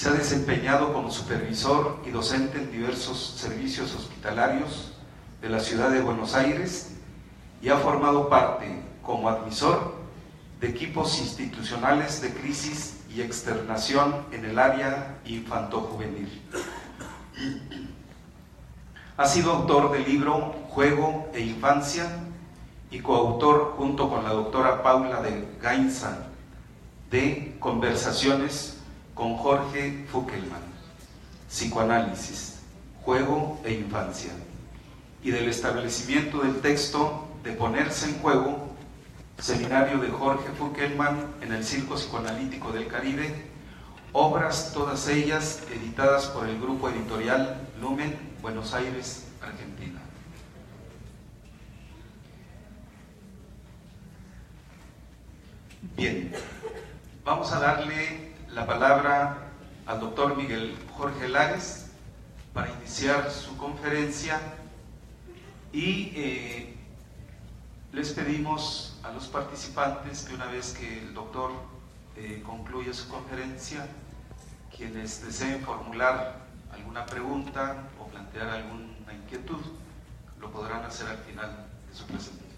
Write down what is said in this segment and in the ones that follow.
Se ha desempeñado como supervisor y docente en diversos servicios hospitalarios de la ciudad de Buenos Aires y ha formado parte, como admisor, de equipos institucionales de crisis y externación en el área infanto-juvenil. Ha sido autor del libro Juego e Infancia y coautor, junto con la doctora Paula de Gainza, de Conversaciones con Jorge Fuckelman, Psicoanálisis, Juego e Infancia, y del establecimiento del texto de Ponerse en Juego, seminario de Jorge Fuckelman en el Circo Psicoanalítico del Caribe, obras todas ellas editadas por el grupo editorial Lumen, Buenos Aires, Argentina. Bien, vamos a darle la palabra al doctor Miguel Jorge Lares para iniciar su conferencia y les pedimos a los participantes que una vez que el doctor concluya su conferencia, quienes deseen formular alguna pregunta o plantear alguna inquietud, lo podrán hacer al final de su presentación.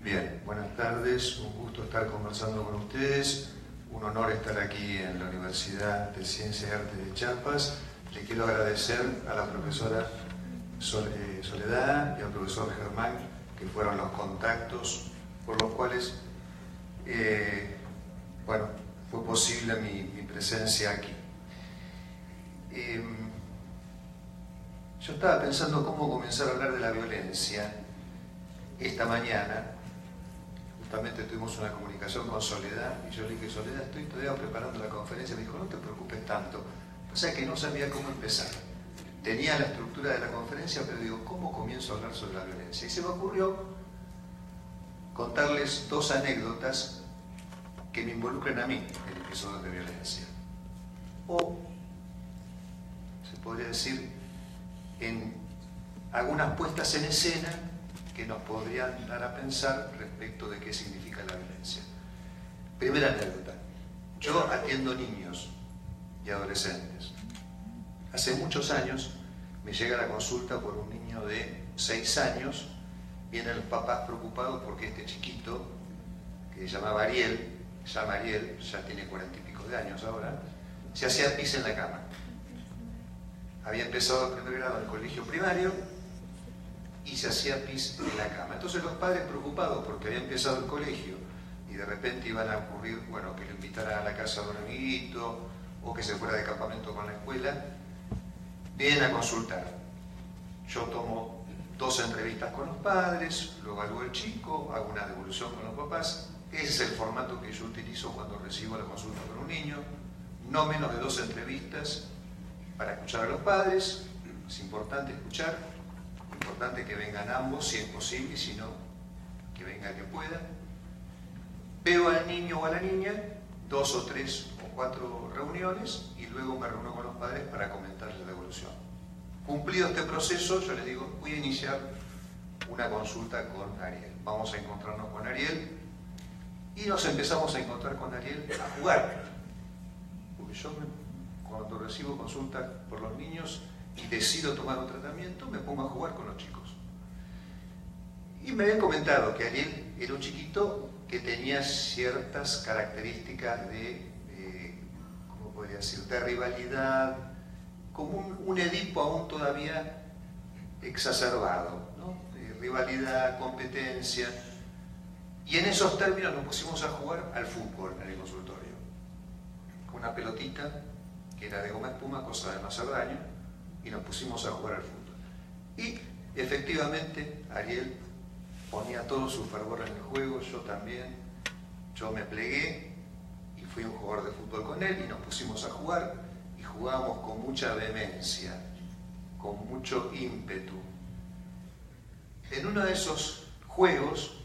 Bien, buenas tardes, un gusto estar conversando con ustedes, un honor estar aquí en la Universidad de Ciencias y Artes de Chiapas. Le quiero agradecer a la profesora Soledad y al profesor Germán, que fueron los contactos por los cuales bueno, fue posible mi presencia aquí. Yo estaba pensando cómo comenzar a hablar de la violencia esta mañana. Justamente tuvimos una comunicación con Soledad y yo le dije: Soledad, estoy todavía preparando la conferencia. Me dijo: no te preocupes tanto. O sea que no sabía cómo empezar. Tenía la estructura de la conferencia, pero digo, ¿cómo comienzo a hablar sobre la violencia? Y se me ocurrió contarles dos anécdotas que me involucren a mí en episodios de violencia. O, se podría decir, en algunas puestas en escena que nos podrían dar a pensar respecto de qué significa la violencia. Primera anécdota. Yo atiendo niños y adolescentes. Hace muchos años me llega la consulta por un niño de 6 años. Vienen los papás preocupados porque este chiquito, que se llamaba Ariel, ya tiene 40 y pico de años ahora, se hacía pis en la cama. Había empezado el primer grado en el colegio primario y se hacía pis en la cama. Entonces los padres, preocupados porque había empezado el colegio y de repente iban a ocurrir, bueno, que lo invitaran a la casa de un amiguito o que se fuera de campamento con la escuela, vienen a consultar. Yo tomo 2 entrevistas con los padres, lo evalúo el chico, hago una devolución con los papás. Ese es el formato que yo utilizo cuando recibo la consulta con un niño. No menos de 2 entrevistas para escuchar a los padres. Es importante escuchar, importante que vengan ambos, si es posible, y si no, que venga el que pueda. Veo al niño o a la niña 2 o 3 o 4 reuniones y luego me reúno con los padres para comentarles la evolución. Cumplido este proceso, yo les digo, voy a iniciar una consulta con Ariel. Vamos a encontrarnos con Ariel y nos empezamos a encontrar con Ariel a jugar. Porque yo cuando recibo consulta por los niños y decido tomar un tratamiento, me pongo a jugar con los chicos. Y me habían comentado que Ariel era un chiquito que tenía ciertas características de, ¿cómo podría decir?, de rivalidad, como un Edipo aún todavía exacerbado, ¿no? De rivalidad, competencia. Y en esos términos nos pusimos a jugar al fútbol en el consultorio. Con una pelotita que era de goma espuma, cosa de no hacer daño, y nos pusimos a jugar al fútbol. Y efectivamente Ariel ponía todo su fervor en el juego, yo también. Yo me plegué y fui un jugador de fútbol con él y nos pusimos a jugar y jugábamos con mucha vehemencia, con mucho ímpetu. En uno de esos juegos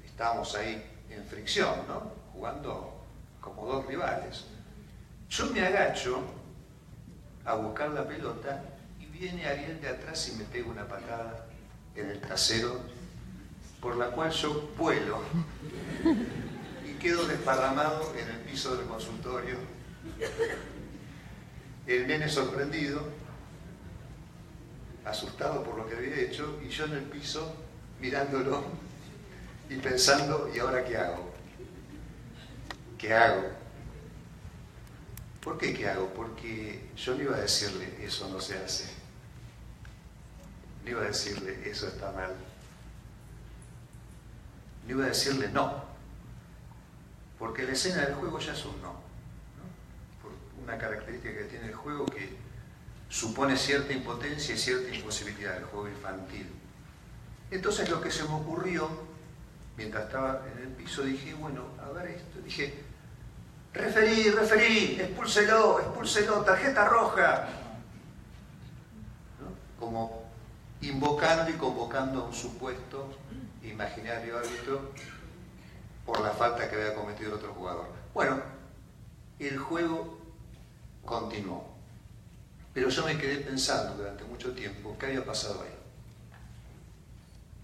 estábamos ahí en fricción, ¿no? Jugando como 2 rivales. Yo me agacho a buscar la pelota y viene Ariel de atrás y me pega una patada en el trasero, por la cual yo vuelo y quedo desparramado en el piso del consultorio. El nene sorprendido, asustado por lo que había hecho, y yo en el piso mirándolo y pensando, ¿y ahora qué hago? ¿Qué hago? ¿Por qué qué hago? Porque yo no iba a decirle, eso no se hace. No iba a decirle, eso está mal. No iba a decirle no. Porque la escena del juego ya es un no, ¿no? Por una característica que tiene el juego que supone cierta impotencia y cierta imposibilidad, el juego infantil. Entonces lo que se me ocurrió, mientras estaba en el piso, dije, bueno, a ver esto, dije, referí, expúlselo, tarjeta roja. ¿No? Como invocando y convocando a un supuesto imaginario árbitro por la falta que había cometido el otro jugador. Bueno, el juego continuó. Pero yo me quedé pensando durante mucho tiempo qué había pasado ahí.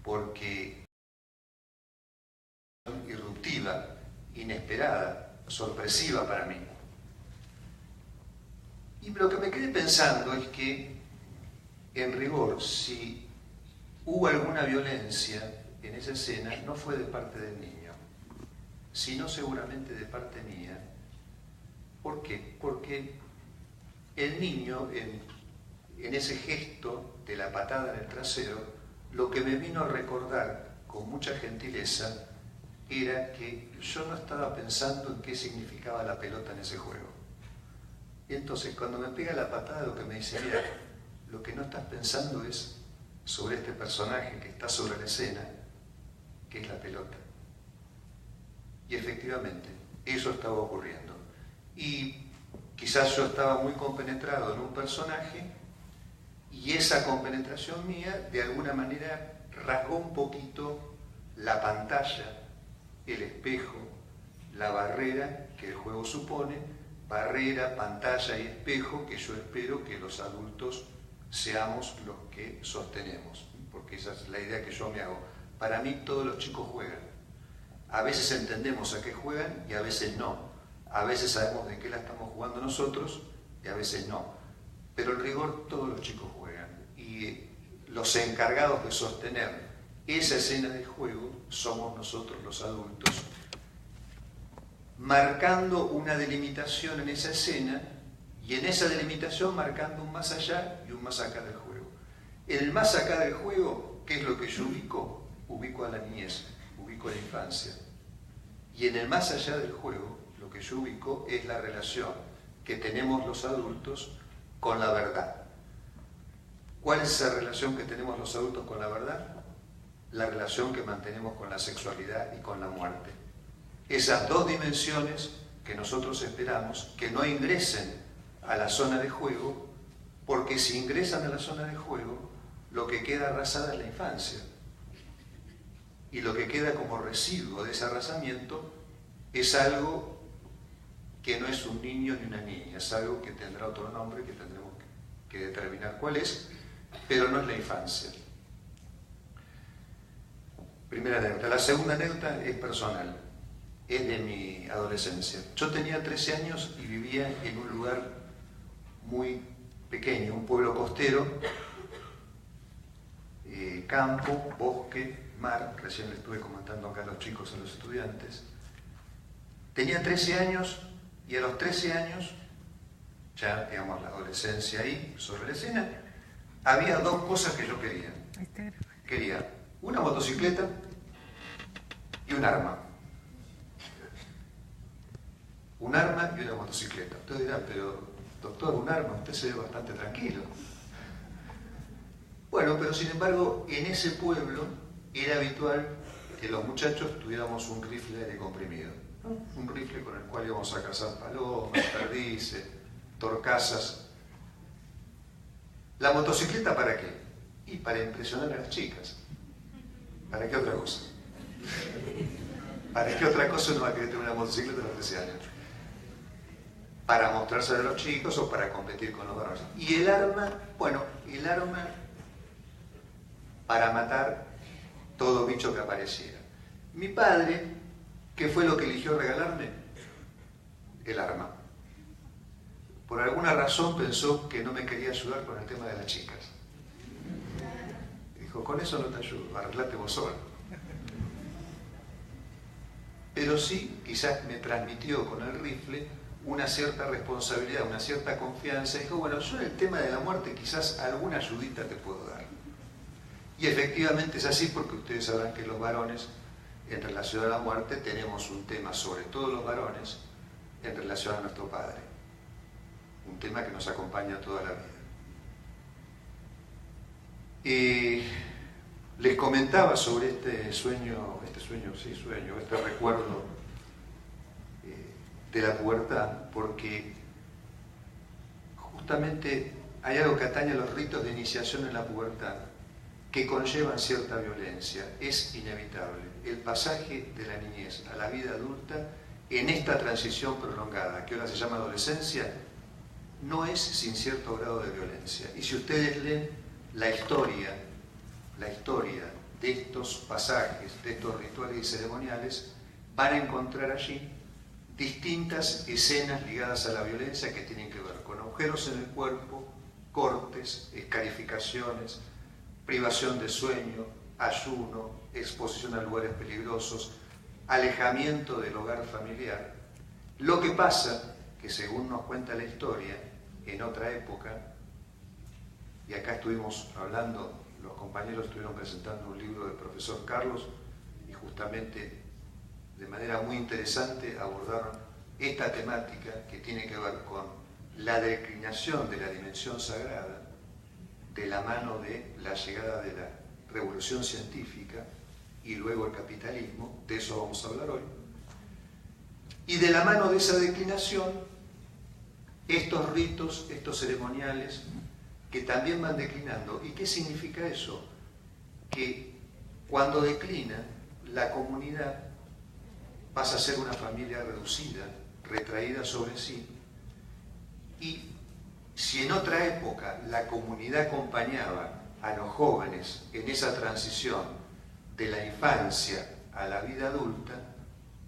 Porque irruptiva, inesperada, sorpresiva para mí. Y lo que me quedé pensando es que, en rigor, si hubo alguna violencia en esa escena, no fue de parte del niño, sino seguramente de parte mía. ¿Por qué? Porque el niño, en ese gesto de la patada en el trasero, lo que me vino a recordar con mucha gentileza era que yo no estaba pensando en qué significaba la pelota en ese juego. Y entonces cuando me pega la patada, lo que me dice, mira, lo que no estás pensando es sobre este personaje que está sobre la escena, que es la pelota. Y efectivamente, eso estaba ocurriendo. Y quizás yo estaba muy compenetrado en un personaje y esa compenetración mía de alguna manera rasgó un poquito la pantalla, el espejo, la barrera que el juego supone, barrera, pantalla y espejo que yo espero que los adultos seamos los que sostenemos, porque esa es la idea que yo me hago. Para mí todos los chicos juegan. A veces entendemos a qué juegan y a veces no. A veces sabemos de qué la estamos jugando nosotros y a veces no. Pero en rigor todos los chicos juegan. Y los encargados de sostener esa escena de juego somos nosotros los adultos, marcando una delimitación en esa escena y en esa delimitación marcando un más allá y un más acá del juego. En el más acá del juego, ¿qué es lo que yo ubico? Ubico a la niñez, ubico a la infancia. Y en el más allá del juego, lo que yo ubico es la relación que tenemos los adultos con la verdad. ¿Cuál es esa relación que tenemos los adultos con la verdad? La relación que mantenemos con la sexualidad y con la muerte. Esas dos dimensiones que nosotros esperamos que no ingresen a la zona de juego, porque si ingresan a la zona de juego, lo que queda arrasada es la infancia. Y lo que queda como residuo de ese arrasamiento es algo que no es un niño ni una niña, es algo que tendrá otro nombre que tendremos que determinar cuál es, pero no es la infancia. Primera anécdota. La segunda anécdota es personal, es de mi adolescencia. Yo tenía 13 años y vivía en un lugar muy pequeño, un pueblo costero, campo, bosque, mar. Recién le estuve comentando acá a los chicos, a los estudiantes. Tenía 13 años y a los 13 años, ya digamos la adolescencia ahí, sobre la escena, había dos cosas que yo quería. Quería una motocicleta y un arma. Un arma y una motocicleta. Ustedes dirán, pero doctor, un arma, usted se ve bastante tranquilo. Bueno, pero sin embargo, en ese pueblo era habitual que los muchachos tuviéramos un rifle de aire comprimido, ¿no? Un rifle con el cual íbamos a cazar palomas, perdices, torcasas. ¿La motocicleta para qué? Y para impresionar a las chicas. ¿Para qué otra cosa? ¿Para qué otra cosa uno va a querer tener una motocicleta a los 13 años? Para mostrarse a los chicos o para competir con los varones. Y el arma, bueno, el arma para matar todo bicho que apareciera. Mi padre, ¿qué fue lo que eligió regalarme? El arma. Por alguna razón pensó que no me quería ayudar con el tema de las chicas. Dijo, con eso no te ayudo, arreglate vos sola. Pero sí, quizás me transmitió con el rifle una cierta responsabilidad, una cierta confianza. Dijo, bueno, yo en el tema de la muerte quizás alguna ayudita te puedo dar. Y efectivamente es así, porque ustedes sabrán que los varones, en relación a la muerte, tenemos un tema, sobre todo los varones, en relación a nuestro padre. Un tema que nos acompaña toda la vida. Les comentaba sobre este recuerdo de la pubertad, porque justamente hay algo que atañe a los ritos de iniciación en la pubertad que conllevan cierta violencia. Es inevitable el pasaje de la niñez a la vida adulta en esta transición prolongada, que ahora se llama adolescencia, no es sin cierto grado de violencia. Y si ustedes leen la historia de estos pasajes, de estos rituales y ceremoniales, van a encontrar allí distintas escenas ligadas a la violencia que tienen que ver con agujeros en el cuerpo, cortes, escarificaciones, privación de sueño, ayuno, exposición a lugares peligrosos, alejamiento del hogar familiar. Lo que pasa que, según nos cuenta la historia, en otra época, y acá estuvimos hablando, los compañeros estuvieron presentando un libro del profesor Carlos, y justamente de manera muy interesante abordaron esta temática que tiene que ver con la declinación de la dimensión sagrada de la mano de la llegada de la revolución científica y luego el capitalismo. De eso vamos a hablar hoy. Y de la mano de esa declinación, estos ritos, estos ceremoniales, que también van declinando. ¿Y qué significa eso? Que cuando declina, la comunidad pasa a ser una familia reducida, retraída sobre sí, y si en otra época la comunidad acompañaba a los jóvenes en esa transición de la infancia a la vida adulta,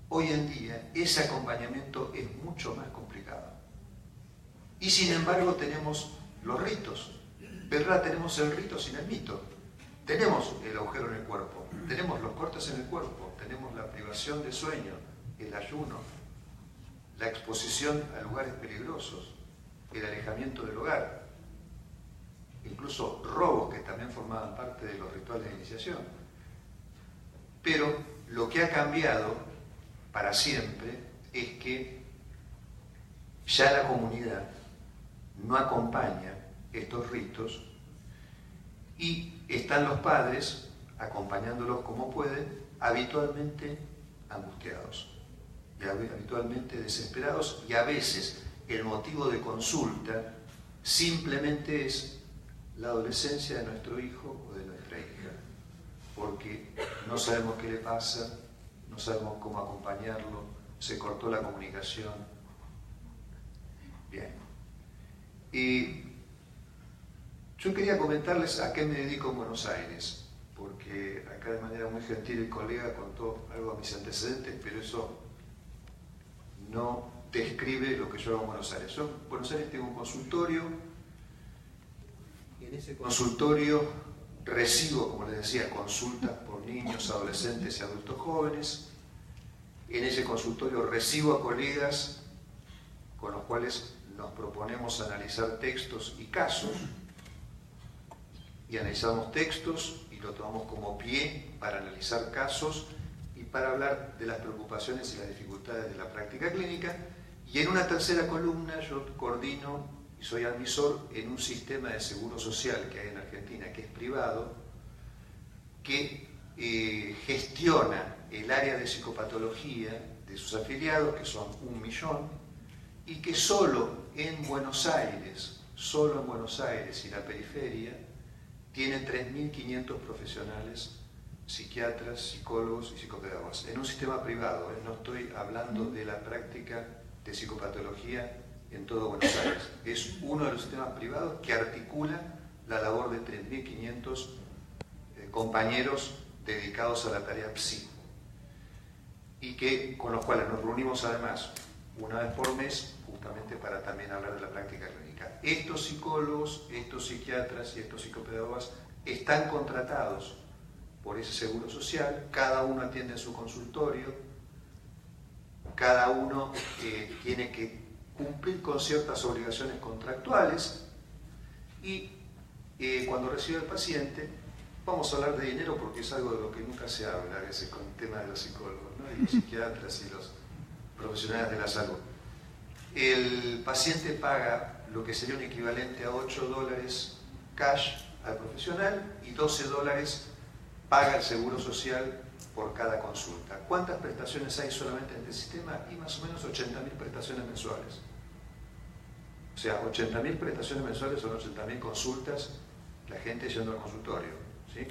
hoy en día ese acompañamiento es mucho más complicado. Y sin embargo tenemos los ritos, ¿verdad? Tenemos el rito sin el mito. Tenemos el agujero en el cuerpo, tenemos los cortes en el cuerpo, tenemos la privación de sueño, el ayuno, la exposición a lugares peligrosos, el alejamiento del hogar, incluso robos que también formaban parte de los rituales de iniciación. Pero lo que ha cambiado para siempre es que ya la comunidad no acompaña estos ritos y están los padres acompañándolos como pueden, habitualmente angustiados, y habitualmente desesperados, y a veces el motivo de consulta simplemente es la adolescencia de nuestro hijo o de nuestra hija, porque no sabemos qué le pasa, no sabemos cómo acompañarlo, se cortó la comunicación. Bien. Y yo quería comentarles a qué me dedico en Buenos Aires, porque acá de manera muy gentil el colega contó algo a mis antecedentes, pero eso no describe lo que yo hago en Buenos Aires. Yo en Buenos Aires tengo un consultorio, y en ese consultorio recibo, como les decía, consultas por niños, adolescentes y adultos jóvenes. En ese consultorio recibo a colegas con los cuales nos proponemos analizar textos y casos, y analizamos textos y lo tomamos como pie para analizar casos y para hablar de las preocupaciones y las dificultades de la práctica clínica. Y en una tercera columna yo coordino y soy admisor en un sistema de seguro social que hay en Argentina, que es privado, que gestiona el área de psicopatología de sus afiliados, que son 1 millón, y que solo en Buenos Aires y la periferia, tiene 3.500 profesionales, psiquiatras, psicólogos y psicopedagogas, en un sistema privado. No estoy hablando de la práctica de psicopatología en todo Buenos Aires. Es uno de los sistemas privados que articula la labor de 3.500 compañeros dedicados a la tarea PSI, y con los cuales nos reunimos además una vez por mes, justamente para también hablar de la práctica clínica. Estos psicólogos, estos psiquiatras y estos psicopedagogas están contratados por ese seguro social, cada uno atiende en su consultorio, cada uno tiene que cumplir con ciertas obligaciones contractuales, y cuando recibe el paciente, vamos a hablar de dinero porque es algo de lo que nunca se habla, ese con el tema de los psicólogos, ¿no? Y los psiquiatras y los profesionales de la salud. El paciente paga lo que sería un equivalente a $8 cash al profesional y $12 paga el seguro social por cada consulta. ¿Cuántas prestaciones hay solamente en el sistema? Y más o menos 80.000 prestaciones mensuales. O sea, 80.000 prestaciones mensuales son 80.000 consultas, la gente yendo al consultorio, ¿sí?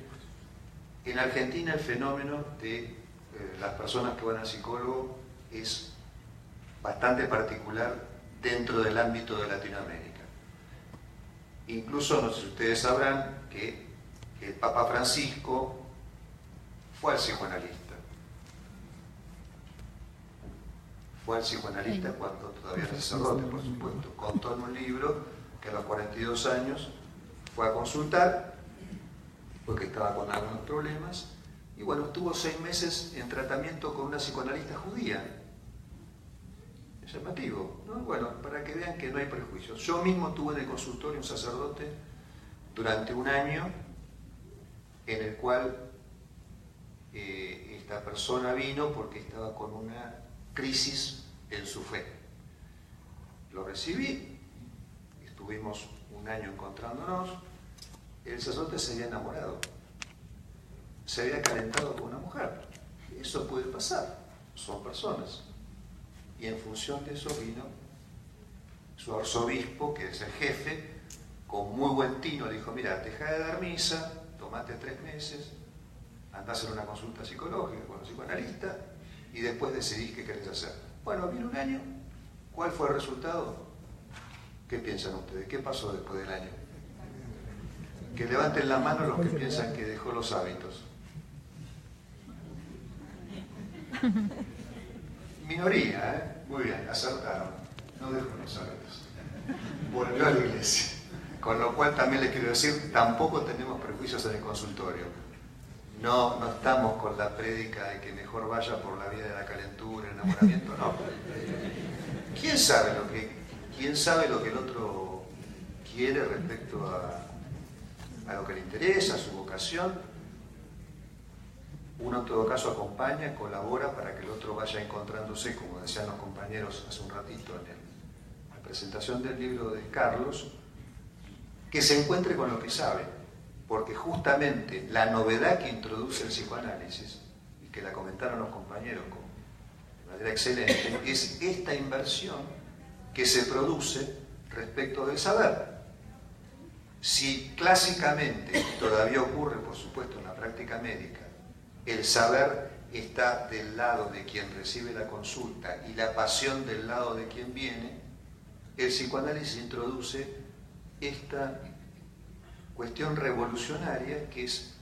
En Argentina el fenómeno de las personas que van al psicólogo es bastante particular dentro del ámbito de Latinoamérica. Incluso, no sé si ustedes sabrán que el Papa Francisco fue al psicoanalista. Fue al psicoanalista cuando todavía era sacerdote, por supuesto. Contó en un libro que a los 42 años fue a consultar porque estaba con algunos problemas, y bueno, estuvo 6 meses en tratamiento con una psicoanalista judía. Es llamativo, ¿no? Bueno, para que vean que no hay prejuicios. Yo mismo tuve en el consultorio un sacerdote durante un año en el cual esta persona vino porque estaba con una crisis en su fe. Lo recibí, estuvimos un año encontrándonos. El sacerdote se había enamorado, se había calentado con una mujer. Eso puede pasar, son personas. Y en función de eso vino su arzobispo, que es el jefe, con muy buen tino, dijo: mira, deja de dar misa, tomate 3 meses, andá a hacer una consulta psicológica con un psicoanalista y después decidís qué querés hacer. Bueno, vino un año. ¿Cuál fue el resultado? ¿Qué piensan ustedes? ¿Qué pasó después del año? Que levanten la mano los que piensan que dejó los hábitos. Minoría, ¿eh? Muy bien, acertaron. No dejó los hábitos. Volvió a la iglesia. Con lo cual también les quiero decir, tampoco tenemos prejuicios en el consultorio. No estamos con la prédica de que mejor vaya por la vía de la calentura, el enamoramiento, no. ¿Quién sabe lo que el otro quiere respecto a lo que le interesa, a su vocación? Uno en todo caso acompaña, colabora para que el otro vaya encontrándose, como decían los compañeros hace un ratito en la presentación del libro de Carlos, que se encuentre con lo que sabe, porque justamente la novedad que introduce el psicoanálisis, y que la comentaron los compañeros de manera excelente, es esta inversión que se produce respecto del saber. Si clásicamente, todavía ocurre por supuesto en la práctica médica, el saber está del lado de quien recibe la consulta y la pasión del lado de quien viene, el psicoanálisis introduce esta cuestión revolucionaria, que es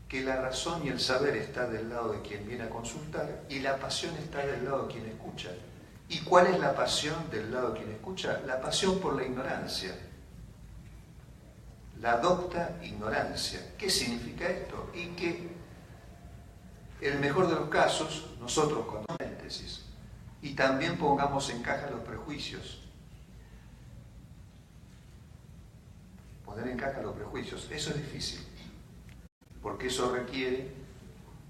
que la razón y el saber está del lado de quien viene a consultar y la pasión está del lado de quien escucha. ¿Y cuál es la pasión del lado de quien escucha? La pasión por la ignorancia. La docta ignorancia. ¿Qué significa esto? Y que en el mejor de los casos, nosotros con paréntesis, y también pongamos en caja los prejuicios. Poner en caja los prejuicios, eso es difícil, porque eso requiere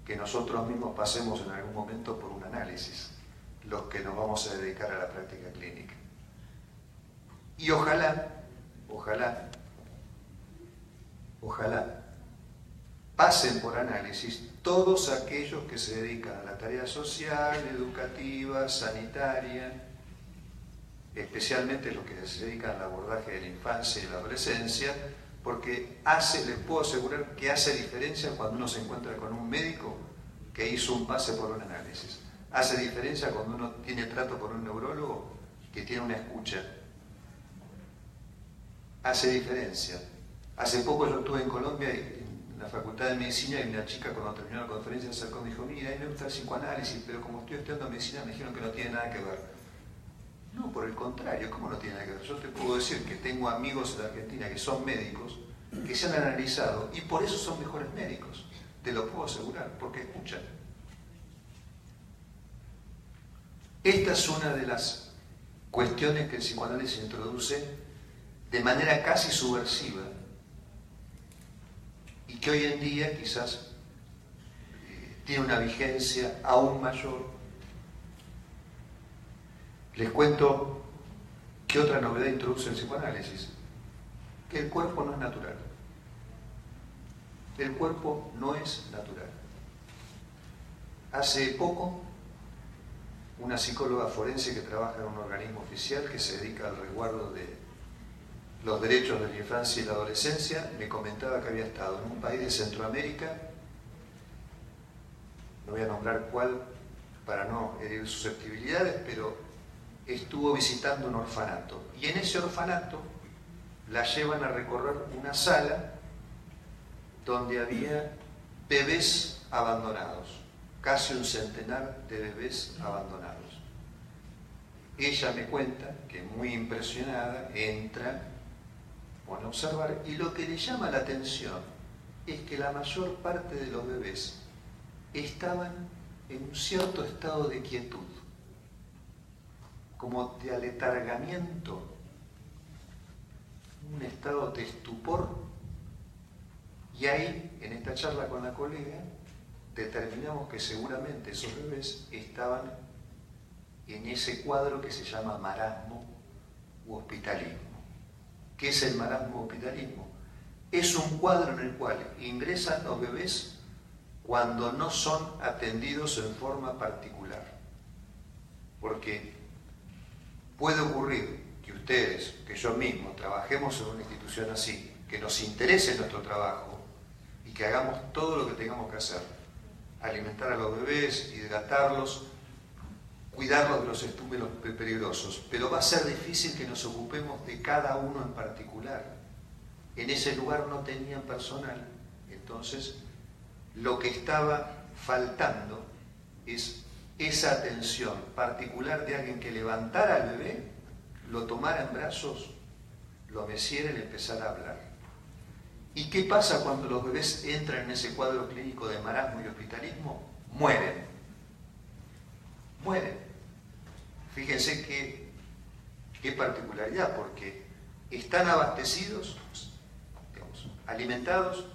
que nosotros mismos pasemos en algún momento por un análisis, los que nos vamos a dedicar a la práctica clínica. Y ojalá pasen por análisis todos aquellos que se dedican a la tarea social, educativa, sanitaria, especialmente los que se dedican al abordaje de la infancia y la adolescencia, porque les puedo asegurar que hace diferencia cuando uno se encuentra con un médico que hizo un pase por un análisis. Hace diferencia cuando uno tiene trato con un neurólogo que tiene una escucha. Hace diferencia. Hace poco yo estuve en Colombia, en la facultad de medicina y una chica cuando terminó la conferencia se acercó y me dijo, mira, a mí me gusta el psicoanálisis, pero como estoy estudiando medicina me dijeron que no tiene nada que ver. No, por el contrario, ¿cómo no tiene nada que ver? Yo te puedo decir que tengo amigos en la Argentina que son médicos, que se han analizado y por eso son mejores médicos. Te lo puedo asegurar, porque escuchan. Esta es una de las cuestiones que el psicoanálisis introduce de manera casi subversiva y que hoy en día quizás tiene una vigencia aún mayor. Les cuento qué otra novedad introduce el psicoanálisis, que el cuerpo no es natural. El cuerpo no es natural. Hace poco, una psicóloga forense que trabaja en un organismo oficial que se dedica al resguardo de los derechos de la infancia y la adolescencia me comentaba que había estado en un país de Centroamérica, no voy a nombrar cuál para no herir susceptibilidades, pero estuvo visitando un orfanato y en ese orfanato la llevan a recorrer una sala donde había bebés abandonados, casi un centenar de bebés abandonados. Ella me cuenta que muy impresionada entra, pone a observar y lo que le llama la atención es que la mayor parte de los bebés estaban en un cierto estado de quietud, como de aletargamiento, un estado de estupor. Y ahí, en esta charla con la colega, determinamos que seguramente esos bebés estaban en ese cuadro que se llama marasmo u hospitalismo. ¿Qué es el marasmo u hospitalismo? Es un cuadro en el cual ingresan los bebés cuando no son atendidos en forma particular. Porque puede ocurrir que ustedes, que yo mismo, trabajemos en una institución así, que nos interese nuestro trabajo y que hagamos todo lo que tengamos que hacer. Alimentar a los bebés, hidratarlos, cuidarlos de los estímulos peligrosos. Pero va a ser difícil que nos ocupemos de cada uno en particular. En ese lugar no tenían personal, entonces lo que estaba faltando es esa atención particular de alguien que levantara al bebé, lo tomara en brazos, lo meciera y le empezara a hablar. ¿Y qué pasa cuando los bebés entran en ese cuadro clínico de marasmo y hospitalismo? Mueren. Mueren. Fíjense qué particularidad, porque están abastecidos, digamos, alimentados,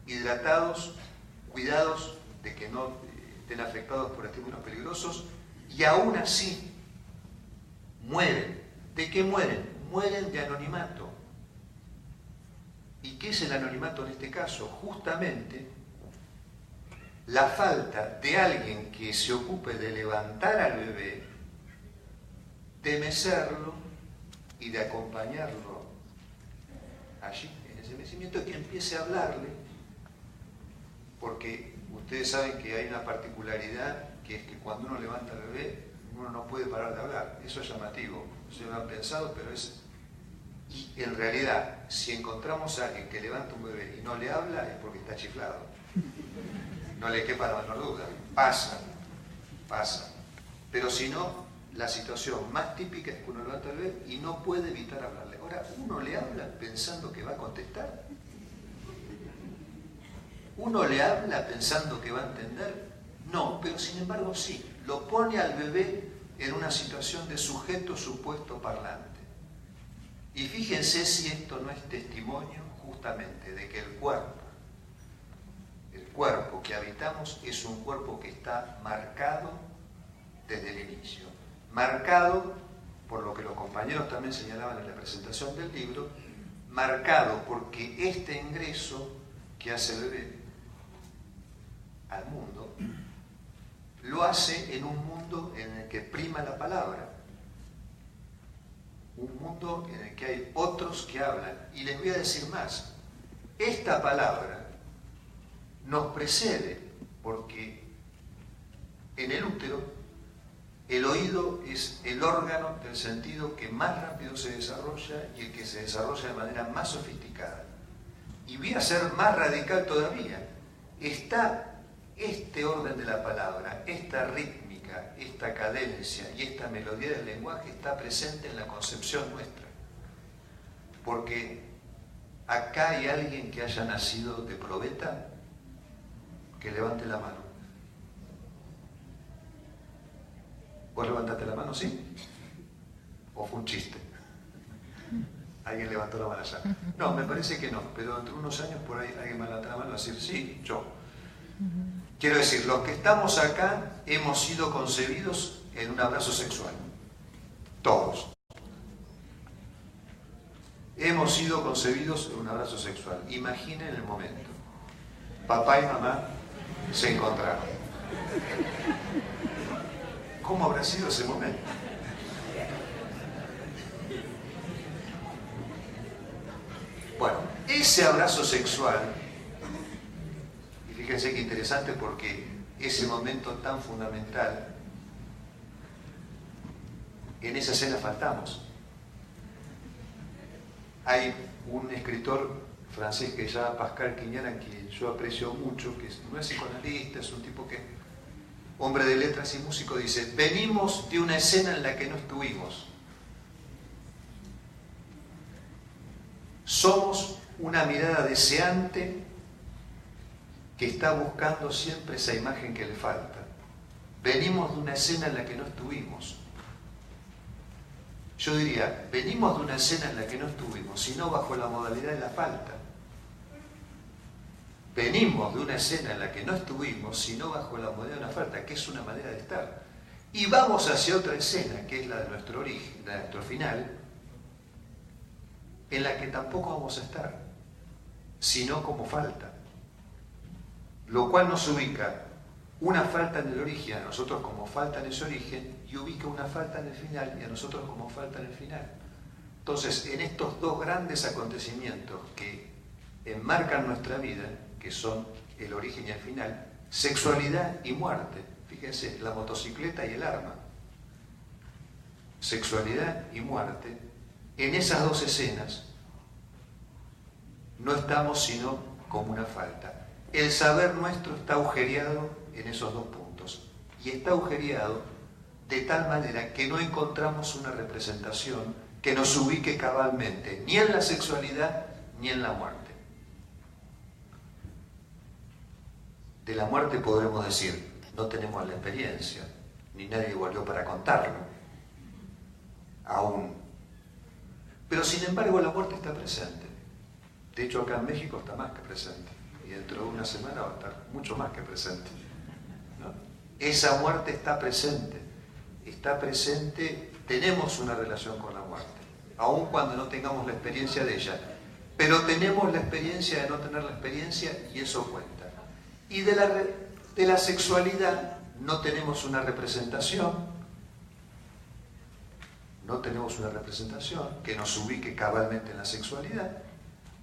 hidratados, cuidados de que no estén afectados por estímulos peligrosos, y aún así mueren. ¿De qué mueren? Mueren de anonimato. ¿Y qué es el anonimato en este caso? Justamente la falta de alguien que se ocupe de levantar al bebé, de mecerlo y de acompañarlo allí, en ese mecimiento, que empiece a hablarle, porque ustedes saben que hay una particularidad, que es que cuando uno levanta al bebé, uno no puede parar de hablar. Eso es llamativo, se lo han pensado, pero es... Y en realidad, si encontramos a alguien que levanta un bebé y no le habla, es porque está chiflado. No le quepa la menor duda. Pasa. Pero si no, la situación más típica es que uno levanta al bebé y no puede evitar hablarle. Ahora, uno le habla pensando que va a contestar. ¿Uno le habla pensando que va a entender? No, pero sin embargo sí. Lo pone al bebé en una situación de sujeto supuesto parlante. Y fíjense si esto no es testimonio justamente de que el cuerpo que habitamos es un cuerpo que está marcado desde el inicio. Marcado, por lo que los compañeros también señalaban en la presentación del libro, marcado porque este ingreso que hace el bebé al mundo, lo hace en un mundo en el que prima la palabra. Un mundo en el que hay otros que hablan. Y les voy a decir más. Esta palabra nos precede porque en el útero el oído es el órgano del sentido que más rápido se desarrolla y el que se desarrolla de manera más sofisticada. Y voy a ser más radical todavía. Está este orden de la palabra, esta rítmica, esta cadencia y esta melodía del lenguaje está presente en la concepción nuestra. Porque acá hay alguien que haya nacido de probeta, que levante la mano. ¿Vos levantaste la mano, sí? ¿O fue un chiste? Alguien levantó la mano allá. No, me parece que no, pero dentro de unos años por ahí alguien va a levantar la mano y va a decir, sí, yo. Quiero decir, los que estamos acá hemos sido concebidos en un abrazo sexual. Todos. Hemos sido concebidos en un abrazo sexual. Imaginen el momento. Papá y mamá se encontraron. ¿Cómo habrá sido ese momento? Bueno, ese abrazo sexual, y fíjense qué interesante porque ese momento tan fundamental, en esa escena faltamos. Hay un escritor francés que se llama Pascal Quignard, que yo aprecio mucho, que no es psicoanalista, es un tipo que, hombre de letras y músico, dice, venimos de una escena en la que no estuvimos. Somos una mirada deseante que está buscando siempre esa imagen que le falta. Venimos de una escena en la que no estuvimos. Yo diría, venimos de una escena en la que no estuvimos, sino bajo la modalidad de la falta. Venimos de una escena en la que no estuvimos, sino bajo la modalidad de una falta, que es una manera de estar. Y vamos hacia otra escena, que es la de nuestro origen, la de nuestro final, en la que tampoco vamos a estar, sino como falta. Lo cual nos ubica una falta en el origen, a nosotros como falta en ese origen, y ubica una falta en el final, y a nosotros como falta en el final. Entonces, en estos dos grandes acontecimientos que enmarcan nuestra vida, que son el origen y el final, sexualidad y muerte, fíjense, la motocicleta y el arma, sexualidad y muerte, en esas dos escenas no estamos sino como una falta. El saber nuestro está agujereado en esos dos puntos y está agujereado de tal manera que no encontramos una representación que nos ubique cabalmente ni en la sexualidad ni en la muerte. De la muerte podremos decir, no tenemos la experiencia, ni nadie volvió para contarlo, aún. Pero sin embargo la muerte está presente. De hecho acá en México está más que presente. Y dentro de una semana va a estar mucho más que presente, ¿no? Esa muerte está presente. Está presente, tenemos una relación con la muerte, aun cuando no tengamos la experiencia de ella. Pero tenemos la experiencia de no tener la experiencia y eso cuenta. Y de la sexualidad no tenemos una representación. No tenemos una representación que nos ubique cabalmente en la sexualidad,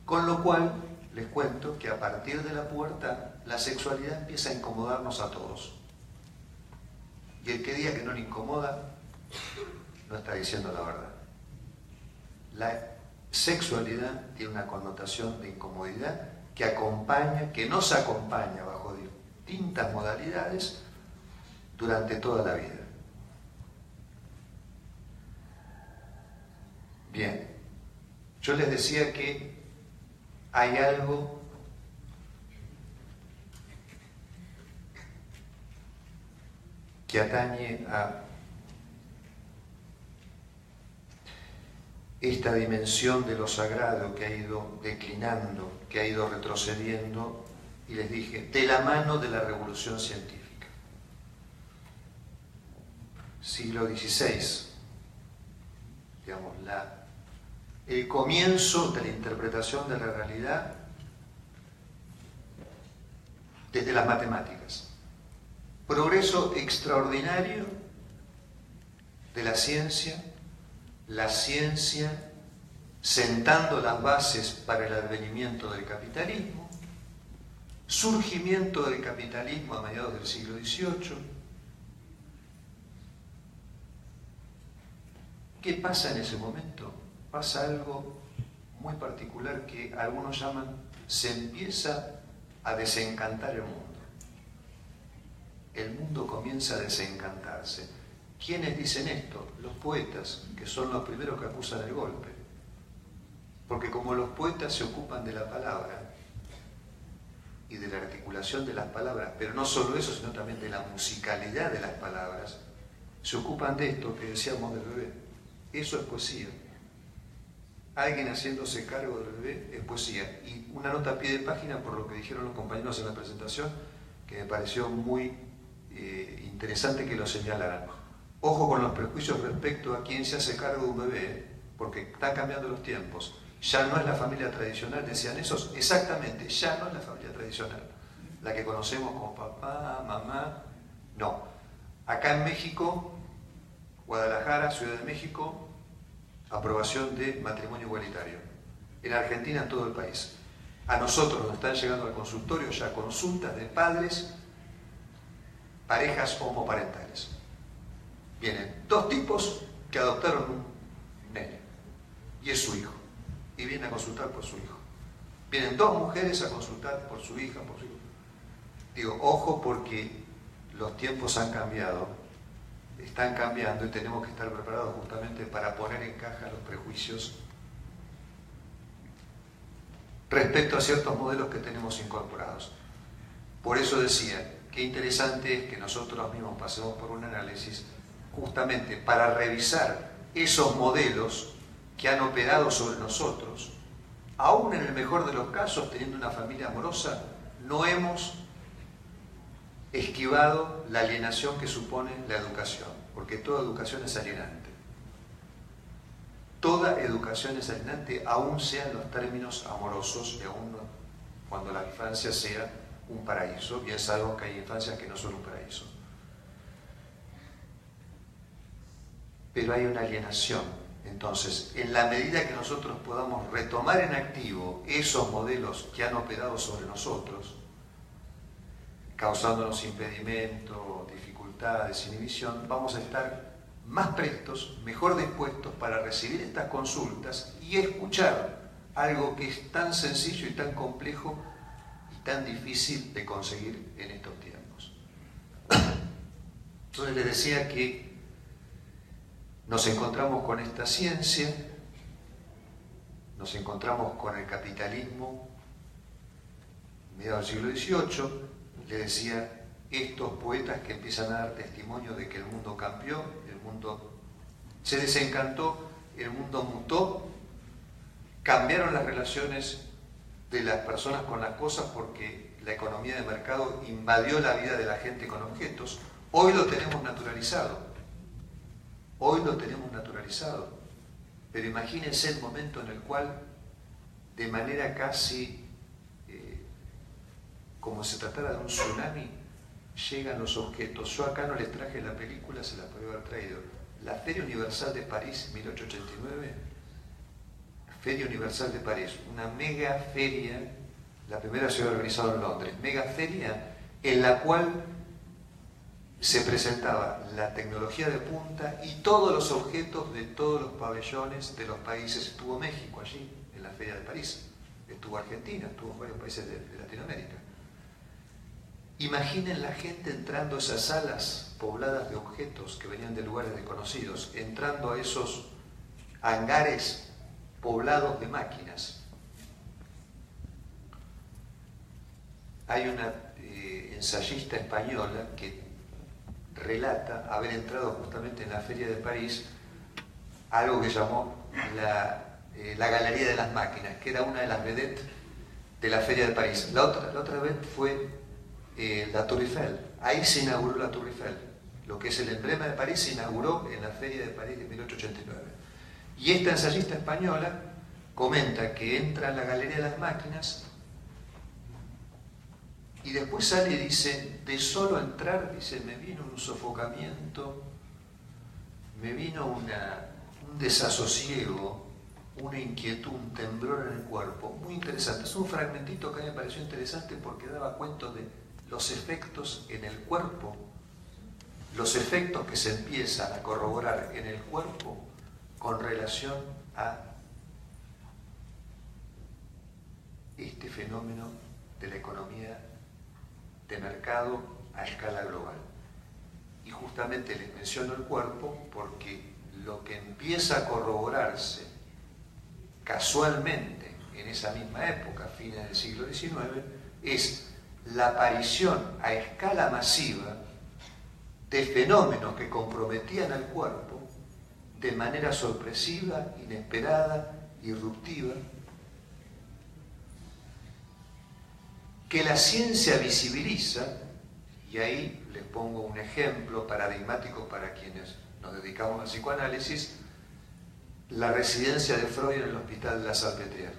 con lo cual les cuento que a partir de la pubertad la sexualidad empieza a incomodarnos a todos. Y el que diga que no le incomoda, no está diciendo la verdad. La sexualidad tiene una connotación de incomodidad que acompaña, que nos acompaña bajo distintas modalidades durante toda la vida. Bien, yo les decía que hay algo que atañe a esta dimensión de lo sagrado que ha ido declinando, que ha ido retrocediendo, y les dije, de la mano de la revolución científica. Siglo XVI, digamos, el comienzo de la interpretación de la realidad desde las matemáticas. Progreso extraordinario de la ciencia sentando las bases para el advenimiento del capitalismo, surgimiento del capitalismo a mediados del siglo XVIII. ¿Qué pasa en ese momento? Pasa algo muy particular que algunos llaman se empieza a desencantar el mundo. El mundo comienza a desencantarse. ¿Quiénes dicen esto? Los poetas, que son los primeros que acusan el golpe. Porque como los poetas se ocupan de la palabra y de la articulación de las palabras, pero no solo eso, sino también de la musicalidad de las palabras, se ocupan de esto que decíamos del bebé. Eso es poesía. Alguien haciéndose cargo del bebé es poesía. Y una nota a pie de página por lo que dijeron los compañeros en la presentación, que me pareció muy interesante que lo señalaran. Ojo con los prejuicios respecto a quién se hace cargo de un bebé, porque están cambiando los tiempos. Ya no es la familia tradicional, decían esos, exactamente, ya no es la familia tradicional, la que conocemos como papá, mamá, no. Acá en México, Guadalajara, Ciudad de México, aprobación de matrimonio igualitario. En Argentina, en todo el país. A nosotros nos están llegando al consultorio ya consultas de padres, parejas homoparentales. Vienen dos tipos que adoptaron un nene, y es su hijo. Y vienen a consultar por su hijo. Vienen dos mujeres a consultar por su hija, por su hijo. Digo, ojo, porque los tiempos han cambiado, están cambiando y tenemos que estar preparados justamente para poner en caja los prejuicios respecto a ciertos modelos que tenemos incorporados. Por eso decía, qué interesante es que nosotros mismos pasemos por un análisis justamente para revisar esos modelos que han operado sobre nosotros. Aún en el mejor de los casos, teniendo una familia amorosa, no hemos esquivado la alienación que supone la educación, porque toda educación es alienante. Toda educación es alienante, aún sean los términos amorosos, y aún cuando la infancia sea un paraíso, y ya sabemos que hay infancias que no son un paraíso. Pero hay una alienación. Entonces, en la medida que nosotros podamos retomar en activo esos modelos que han operado sobre nosotros, causándonos impedimentos, dificultades, inhibición, vamos a estar más prestos, mejor dispuestos para recibir estas consultas y escuchar algo que es tan sencillo y tan complejo y tan difícil de conseguir en estos tiempos. Entonces les decía que nos encontramos con esta ciencia, nos encontramos con el capitalismo, mediados del siglo XVIII, le decía, estos poetas que empiezan a dar testimonio de que el mundo cambió, el mundo se desencantó, el mundo mutó, cambiaron las relaciones de las personas con las cosas porque la economía de mercado invadió la vida de la gente con objetos. Hoy lo tenemos naturalizado. Hoy lo tenemos naturalizado, pero imagínense el momento en el cual, de manera casi como si se tratara de un tsunami, llegan los objetos. Yo acá no les traje la película, se la podría haber traído. La Feria Universal de París, 1889, Feria Universal de París, una mega feria, la primera se había organizado en Londres, mega feria en la cual se presentaba la tecnología de punta y todos los objetos de todos los pabellones de los países. Estuvo México allí, en la Feria de París, estuvo Argentina, estuvo varios países de Latinoamérica. Imaginen la gente entrando a esas salas pobladas de objetos que venían de lugares desconocidos, entrando a esos hangares poblados de máquinas. Hay una ensayista española que relata haber entrado justamente en la Feria de París algo que llamó la Galería de las Máquinas, que era una de las vedettes de la Feria de París. La otra vez fue la Tour Eiffel. Ahí se inauguró la Tour Eiffel. Lo que es el emblema de París se inauguró en la Feria de París de 1889. Y esta ensayista española comenta que entra en la Galería de las Máquinas y después sale y dice, de solo entrar, dice, me vino un sofocamiento, me vino un desasosiego, una inquietud, un temblor en el cuerpo. Muy interesante. Es un fragmentito que a mí me pareció interesante porque daba cuenta de los efectos en el cuerpo, los efectos que se empiezan a corroborar en el cuerpo con relación a este fenómeno de la economía de mercado a escala global. Y justamente les menciono el cuerpo porque lo que empieza a corroborarse casualmente en esa misma época, fines del siglo XIX, es la aparición a escala masiva de fenómenos que comprometían al cuerpo de manera sorpresiva, inesperada, irruptiva, que la ciencia visibiliza, y ahí les pongo un ejemplo paradigmático para quienes nos dedicamos al psicoanálisis: la residencia de Freud en el Hospital de la Salpêtrière,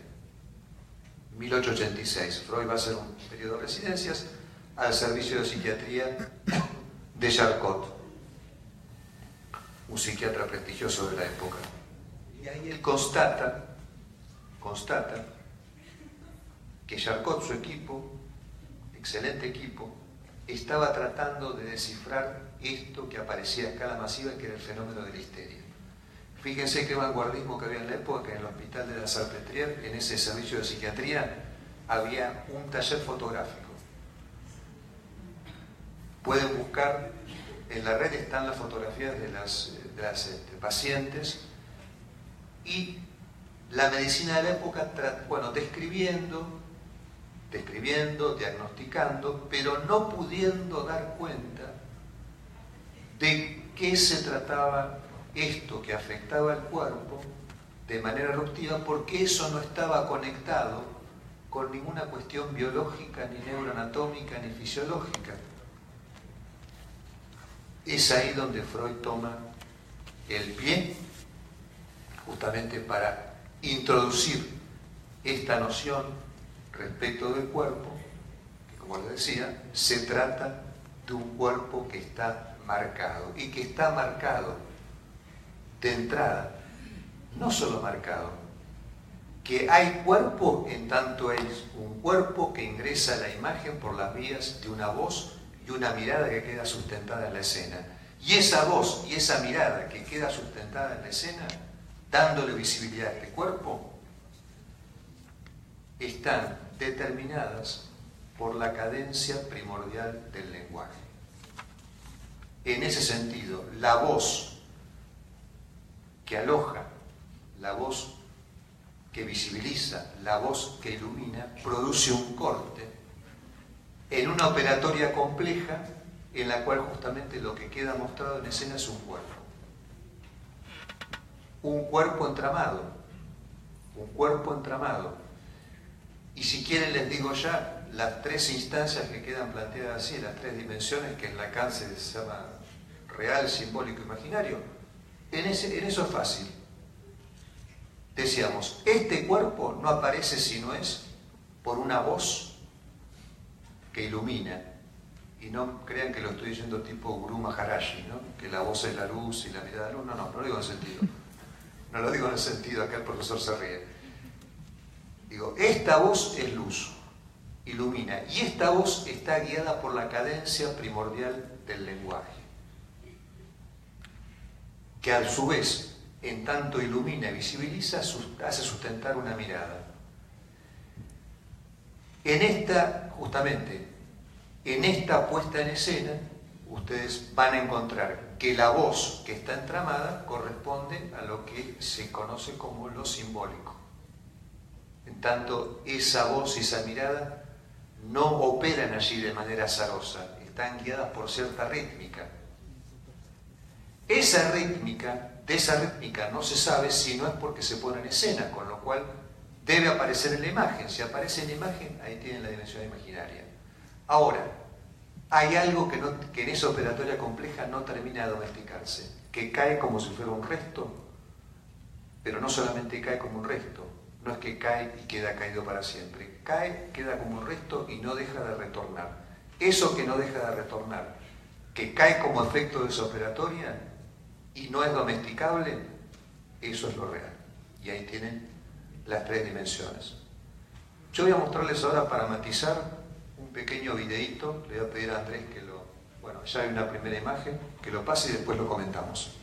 1886. Freud va a hacer un periodo de residencias al servicio de psiquiatría de Charcot, un psiquiatra prestigioso de la época. Y ahí él constata que Charcot, su equipo, excelente equipo, estaba tratando de descifrar esto que aparecía a escala masiva, que era el fenómeno de la histeria. Fíjense qué vanguardismo que había en la época, que en el Hospital de la Salpêtrière, en ese servicio de psiquiatría, había un taller fotográfico. Pueden buscar, en la red están las fotografías de las pacientes, y la medicina de la época, describiendo, diagnosticando, pero no pudiendo dar cuenta de qué se trataba esto que afectaba al cuerpo de manera eruptiva, porque eso no estaba conectado con ninguna cuestión biológica, ni neuroanatómica, ni fisiológica. Es ahí donde Freud toma el pie, justamente para introducir esta noción respecto del cuerpo, que, como les decía, se trata de un cuerpo que está marcado, y que está marcado de entrada, no solo marcado, que hay cuerpo en tanto es un cuerpo que ingresa a la imagen por las vías de una voz y una mirada que queda sustentada en la escena. Y esa voz y esa mirada que queda sustentada en la escena, dándole visibilidad a este cuerpo, están determinadas por la cadencia primordial del lenguaje. En ese sentido, la voz que aloja, la voz que visibiliza, la voz que ilumina, produce un corte en una operatoria compleja en la cual justamente lo que queda mostrado en escena es un cuerpo. Un cuerpo entramado. Un cuerpo entramado. Y si quieren les digo ya las tres instancias que quedan planteadas así, las tres dimensiones que en Lacan se llama real, simbólico, imaginario. En eso es fácil. Decíamos, este cuerpo no aparece si no es por una voz que ilumina. Y no crean que lo estoy diciendo tipo Guru Maharaji, ¿no? Que la voz es la luz y la mirada es la luz. No lo digo en ese sentido. No lo digo en el sentido, acá el profesor se ríe. Digo, esta voz es luz, ilumina, y esta voz está guiada por la cadencia primordial del lenguaje, que a su vez, en tanto ilumina y visibiliza, hace sustentar una mirada. Justamente, en esta puesta en escena, ustedes van a encontrar que la voz que está entramada corresponde a lo que se conoce como lo simbólico. En tanto, esa voz y esa mirada no operan allí de manera azarosa, están guiadas por cierta rítmica. De esa rítmica no se sabe si no es porque se pone en escena, con lo cual debe aparecer en la imagen. Si aparece en la imagen, ahí tienen la dimensión imaginaria. Ahora, hay algo que en esa operatoria compleja no termina de domesticarse, que cae como si fuera un resto, pero no solamente cae como un resto, no es que cae y queda caído para siempre, cae, queda como un resto y no deja de retornar. Eso que no deja de retornar, que cae como efecto de esa operatoria y no es domesticable, eso es lo real. Y ahí tienen las tres dimensiones. Yo voy a mostrarles ahora, para matizar, un pequeño videíto. Le voy a pedir a Andrés que ya hay una primera imagen, que lo pase y después lo comentamos.